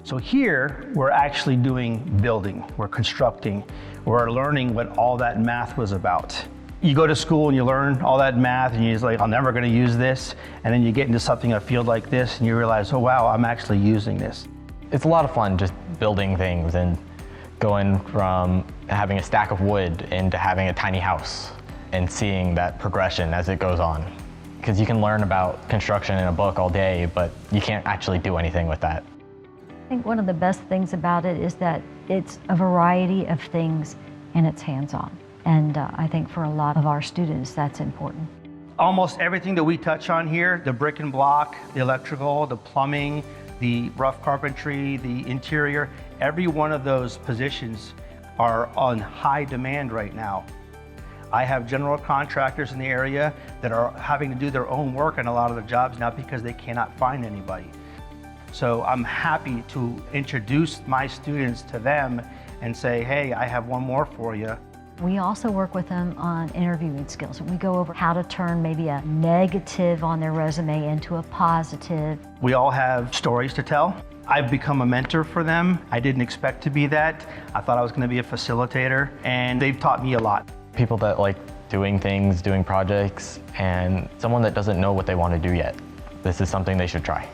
So here, we're actually doing building, we're constructing, we're learning what all that math was about. You go to school and you learn all that math and you're just like, I'm never gonna use this. And then you get into something, a field like this, and you realize, oh wow, I'm actually using this. It's a lot of fun just building things and going from having a stack of wood into having a tiny house and seeing that progression as it goes on. Because you can learn about construction in a book all day, but you can't actually do anything with that. I think one of the best things about it is that it's a variety of things and it's hands-on. And I think for a lot of our students, that's important. Almost everything that we touch on here, the brick and block, the electrical, the plumbing, the rough carpentry, the interior, every one of those positions are on high demand right now. I have general contractors in the area that are having to do their own work on a lot of the jobs now because they cannot find anybody. So I'm happy to introduce my students to them and say, hey, I have one more for you. We also work with them on interviewing skills. We go over how to turn maybe a negative on their resume into a positive. We all have stories to tell. I've become a mentor for them. I didn't expect to be that. I thought I was going to be a facilitator, and they've taught me a lot. People that like doing things, doing projects, and someone that doesn't know what they want to do yet. This is something they should try.